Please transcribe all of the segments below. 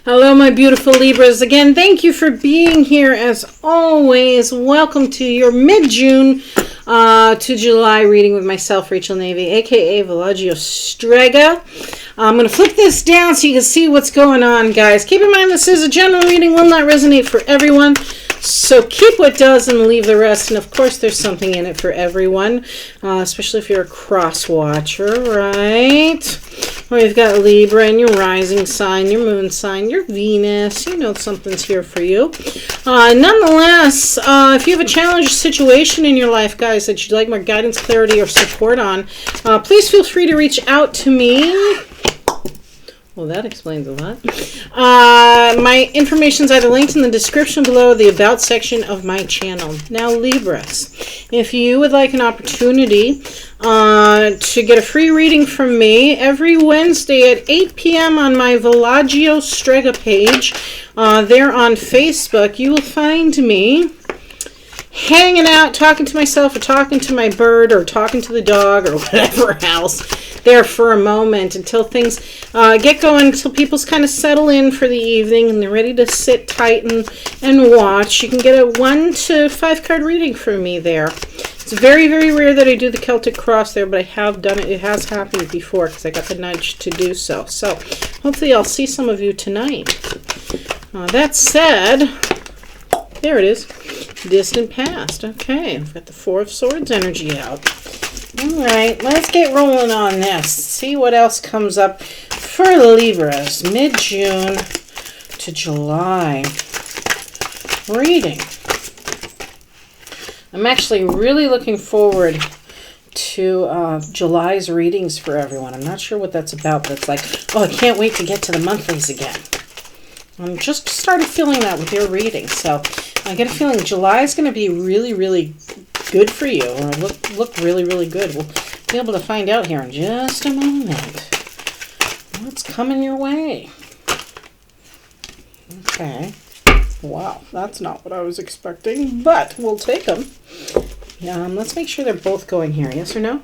Hello, my beautiful Libras. Again, thank you for being here as always. Welcome to your mid-June to July reading with myself, Rachel Navy, aka Villagio Strega. I'm going to flip this down so you can see what's going on, guys. Keep in mind this is a general reading, will not resonate for everyone. So keep what does and leave the rest. And of course, there's something in it for everyone, especially if you're a cross watcher, right? Or you've got Libra and your rising sign, your moon sign, your Venus. You know something's here for you. Nonetheless, if you have a challenge situation in your life, guys, that you'd like more guidance, clarity, or support on, please feel free to reach out to me. Well, that explains a lot. My information is either linked in the description below or the About section of my channel. Now, Libras, if you would like an opportunity to get a free reading from me every Wednesday at 8 p.m. on my Villagio Strega page, there on Facebook, you will find me hanging out, talking to myself or talking to my bird or talking to the dog or whatever else there for a moment until things get going, until people's kind of settle in for the evening and they're ready to sit tight and watch. You can get a 1 to 5 card reading from me there. It's very, very rare that I do the Celtic cross there, but I have done it. It has happened before because I got the nudge to do so. So hopefully I'll see some of you tonight. That said, there it is. Distant past. Okay, I've got the Four of Swords energy out. All right, let's get rolling on this. See what else comes up for Libras. Mid-June to July reading. I'm actually really looking forward to July's readings for everyone. I'm not sure what that's about, but it's like, oh, I can't wait to get to the monthlies again. I'm just started feeling that with your reading, so I get a feeling July is going to be really, really good for you, or look really, really good. We'll be able to find out here in just a moment what's coming your way. Okay. Wow, that's not what I was expecting, but we'll take them. Let's make sure they're both going here. Yes or no?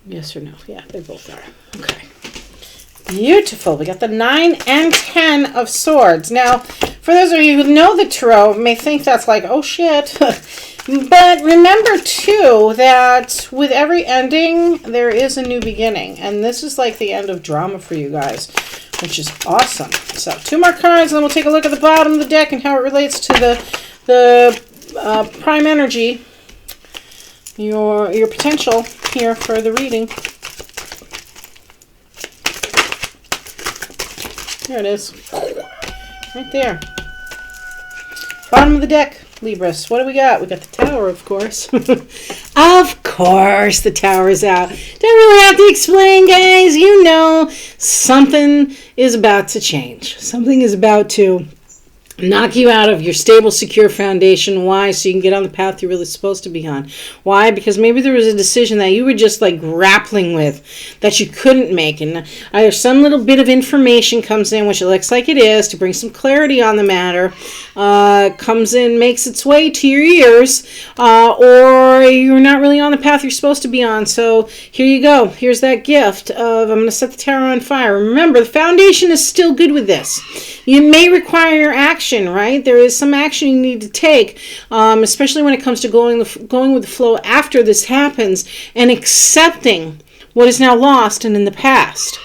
Yes or no? Yeah, they both are. Okay. Beautiful. We got the 9 and 10 of swords. Now, for those of you who know the tarot, may think that's like, oh shit. But remember too that with every ending, there is a new beginning. And this is like the end of drama for you guys, which is awesome. So 2 more cards, and then we'll take a look at the bottom of the deck and how it relates to the prime energy, your potential here for the reading. There it is. Right there. Bottom of the deck, Libras. What do we got? We got the Tower, of course. Of course, the Tower's out. Don't really have to explain, guys. You know something is about to change. Something is about to knock you out of your stable, secure foundation. Why? So you can get on the path you're really supposed to be on. Why? Because maybe there was a decision that you were just like grappling with that you couldn't make, and either some little bit of information comes in, which it looks like it is, to bring some clarity on the matter, comes in, makes its way to your ears, or you're not really on the path you're supposed to be on. So here you go. Here's that gift of, I'm going to set the tower on fire. Remember, the foundation is still good with this. You may require action, right? There is some action you need to take, especially when it comes to going with the flow after this happens and accepting what is now lost and in the past.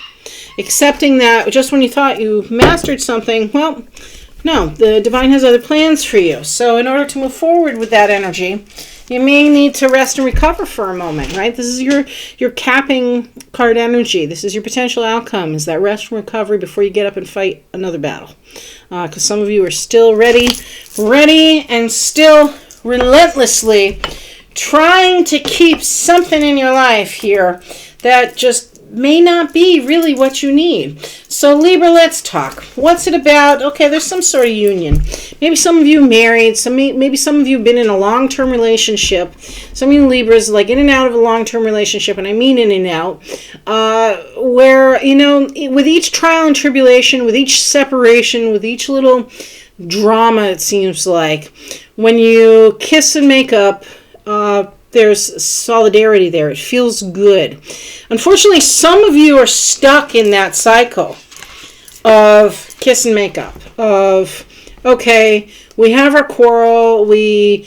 Accepting that just when you thought you mastered something, well, no, the divine has other plans for you. So in order to move forward with that energy, you may need to rest and recover for a moment, right? This is your capping card energy. This is your potential outcome, is that rest and recovery before you get up and fight another battle. Because some of you are still ready and still relentlessly trying to keep something in your life here that just may not be really what you need. So Libra, let's talk. What's it about? Okay, there's some sort of union. Maybe some of you married. Maybe some of you have been in a long-term relationship. Some of you Libras like in and out of a long-term relationship, and I mean in and out, where, you know, with each trial and tribulation, with each separation, with each little drama, it seems like, when you kiss and make up, there's solidarity there. It feels good. Unfortunately, some of you are stuck in that cycle of kiss and make up of, okay, we have our quarrel, we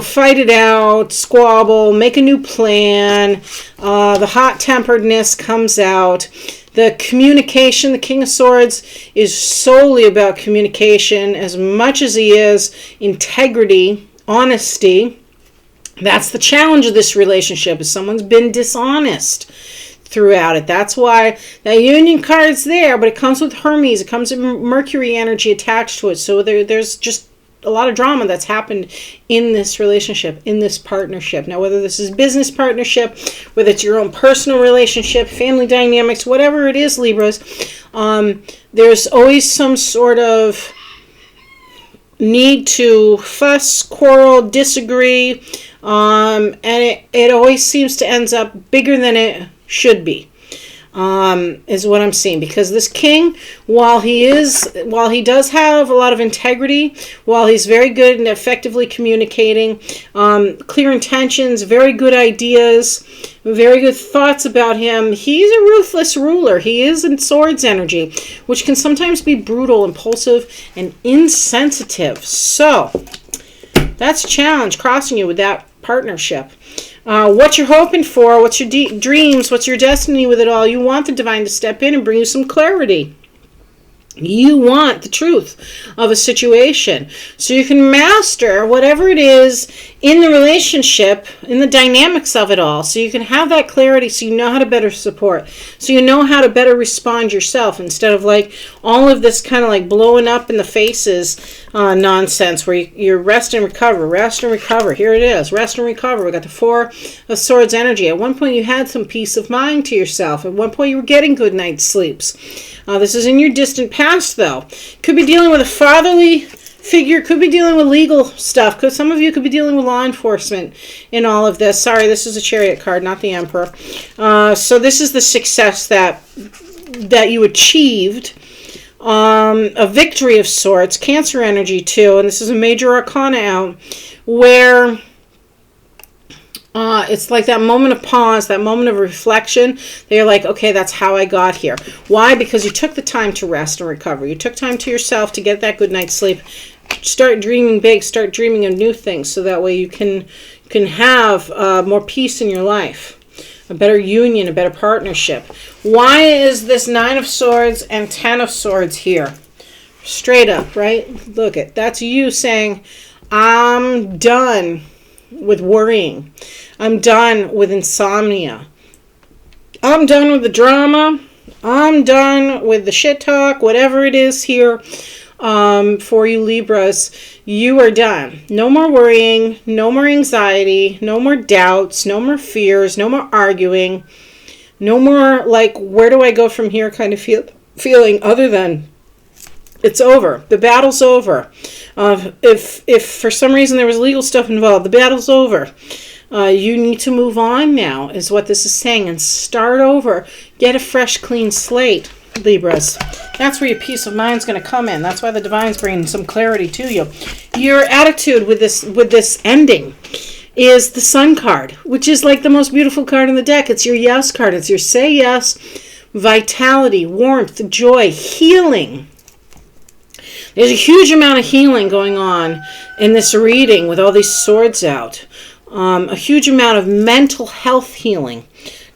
fight it out, squabble, make a new plan, the hot-temperedness comes out. The communication, the King of Swords is solely about communication as much as he is integrity, honesty. That's the challenge of this relationship, is someone's been dishonest throughout it. That's why that union card's there, but it comes with Hermes. It comes with Mercury energy attached to it. So there's just a lot of drama that's happened in this relationship, in this partnership. Now, whether this is business partnership, whether it's your own personal relationship, family dynamics, whatever it is, Libras, there's always some sort of need to fuss, quarrel, disagree, and it always seems to end up bigger than it should be. Is what I'm seeing, because this king, while he does have a lot of integrity, while he's very good and effectively communicating, clear intentions, very good ideas, very good thoughts about him, he's a ruthless ruler. He is in swords energy, which can sometimes be brutal, impulsive, and insensitive. So that's a challenge crossing you with that partnership. What you're hoping for, what's your dreams, what's your destiny with it all. You want the divine to step in and bring you some clarity. You want the truth of a situation so you can master whatever it is in the relationship, in the dynamics of it all, so you can have that clarity, so you know how to better support, so you know how to better respond yourself, instead of like all of this kind of like blowing up in the faces nonsense where you're rest and recover. Here it is, rest and recover. We got the Four of Swords energy. At one point you had some peace of mind to yourself. At one point you were getting good night's sleeps. This is in your distant past, though. Could be dealing with a fatherly figure. Could be dealing with legal stuff. Because some of you could be dealing with law enforcement in all of this. Sorry, this is a Chariot card, not the Emperor. So this is the success that you achieved. A victory of sorts. Cancer energy, too. And this is a major arcana out where it's like that moment of pause, that moment of reflection. They're like, okay, that's how I got here. Why? Because you took the time to rest and recover. You took time to yourself to get that good night's sleep. Start dreaming big. Start dreaming of new things, so that way you can have more peace in your life, a better union, a better partnership. Why is this Nine of Swords and Ten of Swords here? Straight up, right? Look at that's you saying, I'm done with worrying. I'm done with insomnia. I'm done with the drama. I'm done with the shit talk, whatever it is here. For you Libras, you are done. No more worrying, no more anxiety, no more doubts, no more fears, no more arguing, no more like, where do I go from here kind of feeling, other than it's over. The battle's over. If for some reason there was legal stuff involved, the battle's over. You need to move on now, is what this is saying, and start over. Get a fresh, clean slate, Libras. That's where your peace of mind's going to come in. That's why the divine's bringing some clarity to you. Your attitude with this ending is the Sun card, which is like the most beautiful card in the deck. It's your yes card. It's your say yes, vitality, warmth, joy, healing. There's a huge amount of healing going on in this reading with all these swords out. A huge amount of mental health healing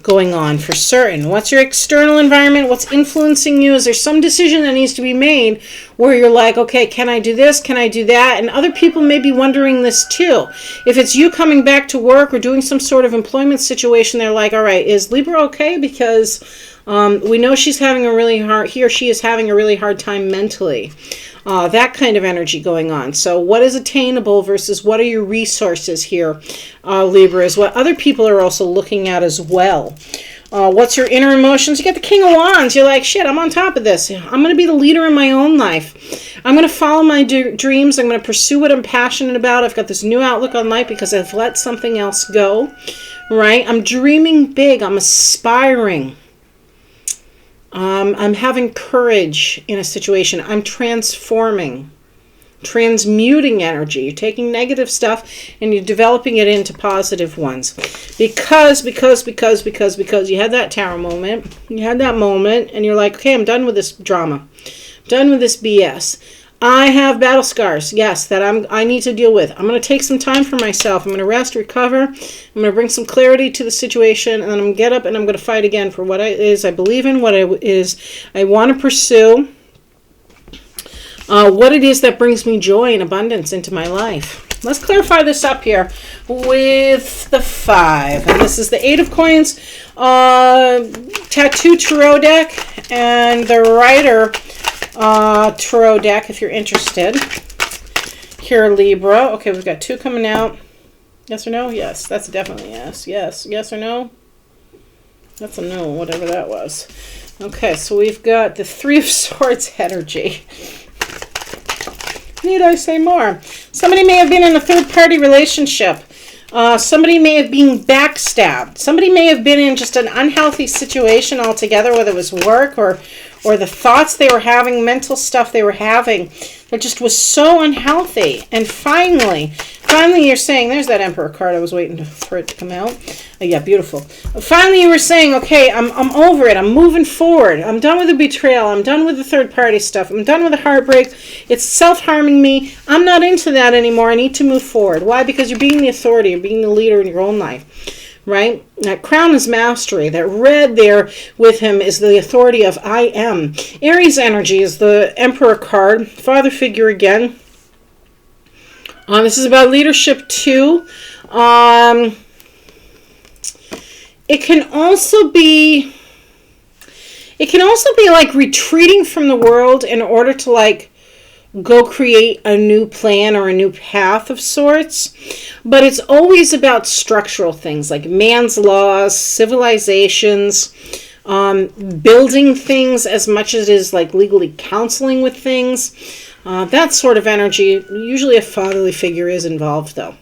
going on for certain. What's your external environment? What's influencing you? Is there some decision that needs to be made where you're like, okay, can I do this? Can I do that? And other people may be wondering this too. If it's you coming back to work or doing some sort of employment situation, they're like, all right, is Libra okay? Because we know she's having he or she is having a really hard time mentally. That kind of energy going on. So what is attainable versus what are your resources here, Libra, is what other people are also looking at as well. What's your inner emotions? You got the King of Wands. You're like, shit, I'm on top of this. I'm going to be the leader in my own life. I'm going to follow my dreams. I'm going to pursue what I'm passionate about. I've got this new outlook on life because I've let something else go, right? I'm dreaming big. I'm aspiring. I'm having courage in a situation. I'm transforming transmuting energy. You're taking negative stuff and you're developing it into positive ones. Because you had that tower moment. You had that moment and you're like, okay, I'm done with this drama. I'm done with this BS. I have battle scars, yes, that I need to deal with. I'm going to take some time for myself. I'm going to rest, recover. I'm going to bring some clarity to the situation, and then I'm going to get up and I'm going to fight again for what it is I believe in, what it is I want to pursue, what it is that brings me joy and abundance into my life. Let's clarify this up here with the 5. And this is the 8 of Coins, Tattoo Tarot deck, and the Rider Tarot deck if you're interested. Here, Libra. Okay, we've got 2 coming out. Yes or no? Yes, that's definitely yes. Yes or no? That's a no, whatever that was. Okay, so we've got the 3 of Swords energy. Need I say more? Somebody may have been in a third-party relationship. Somebody may have been backstabbed. Somebody may have been in just an unhealthy situation altogether, whether it was work or the thoughts they were having, mental stuff they were having, that just was so unhealthy. And finally you're saying, there's that Emperor card. I was waiting for it to come out. Oh, yeah, beautiful. Finally you were saying, okay, I'm over it. I'm moving forward. I'm done with the betrayal. I'm done with the third party stuff. I'm done with the heartbreak. It's self-harming me. I'm not into that anymore. I need to move forward. Why? Because you're being the authority. You're being the leader in your own life. Right? That crown is mastery. That red there with him is the authority of I am. Aries energy is the Emperor card. Father figure again. This is about leadership too. It can also be like retreating from the world in order to like go create a new plan or a new path of sorts. But it's always about structural things like man's laws, civilizations, building things as much as it is like legally counseling with things. That sort of energy. Usually a fatherly figure is involved though.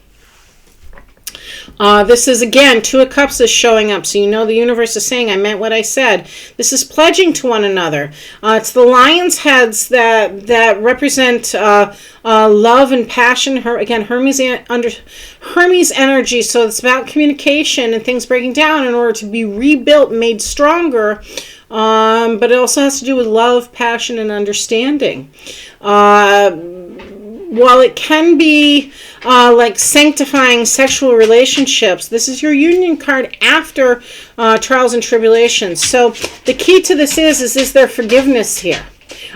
This is, again, 2 of Cups is showing up. So you know the universe is saying, I meant what I said. This is pledging to one another. It's the lion's heads that represent love and passion. Hermes energy. So it's about communication and things breaking down in order to be rebuilt, made stronger. But it also has to do with love, passion, and understanding. While it can be like sanctifying sexual relationships, this is your union card after trials and tribulations. So the key to this is there forgiveness here?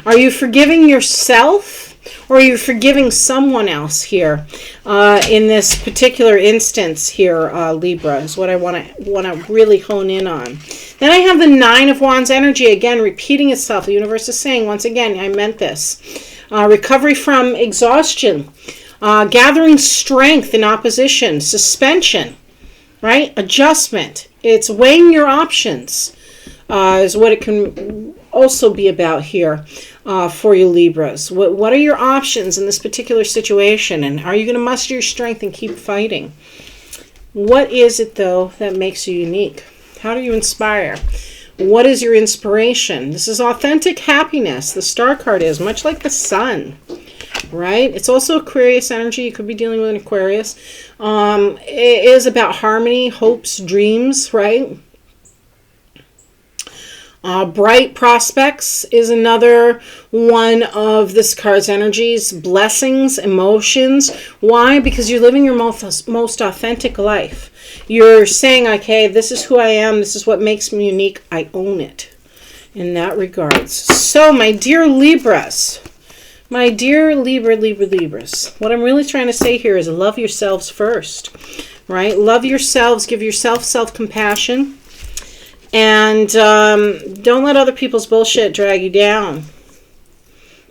Are you forgiving yourself? Or are you forgiving someone else here? In this particular instance here, Libra, is what I want to really hone in on. Then I have the 9 of Wands energy, again, repeating itself. The universe is saying, once again, I meant this. Recovery from exhaustion. Gathering strength in opposition. Suspension. Right? Adjustment. It's weighing your options. Is what it can also be about here for you Libras. What are your options in this particular situation? And are you going to muster your strength and keep fighting? What is it, though, that makes you unique? How do you inspire? What is your inspiration? This is authentic happiness. The star card is much like the sun, right? It's also Aquarius energy. You could be dealing with an Aquarius. It is about harmony, hopes, dreams, right? Bright prospects is another one of this card's energies. Blessings, emotions. Why? Because you're living your most authentic life. You're saying, okay, this is who I am. This is what makes me unique. I own it in that regards. So, my dear Libras, my dear Libras, what I'm really trying to say here is love yourselves first, right? Love yourselves. Give yourself self-compassion. And don't let other people's bullshit drag you down.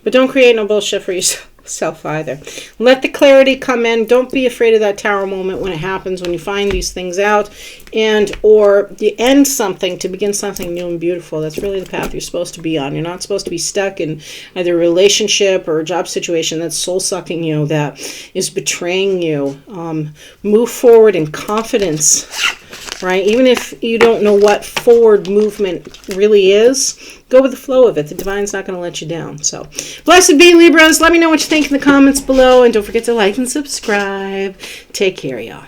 But don't create no bullshit for yourself either. Let the clarity come in. Don't be afraid of that tower moment when it happens, when you find these things out. or you end something to begin something new and beautiful. That's really the path you're supposed to be on. You're not supposed to be stuck in either a relationship or a job situation that's soul-sucking you, that is betraying you. Move forward in confidence, right? Even if you don't know what forward movement really is, go with the flow of it. The divine's not going to let you down. So, blessed be, Libras. Let me know what you think in the comments below, and don't forget to like and subscribe. Take care, y'all.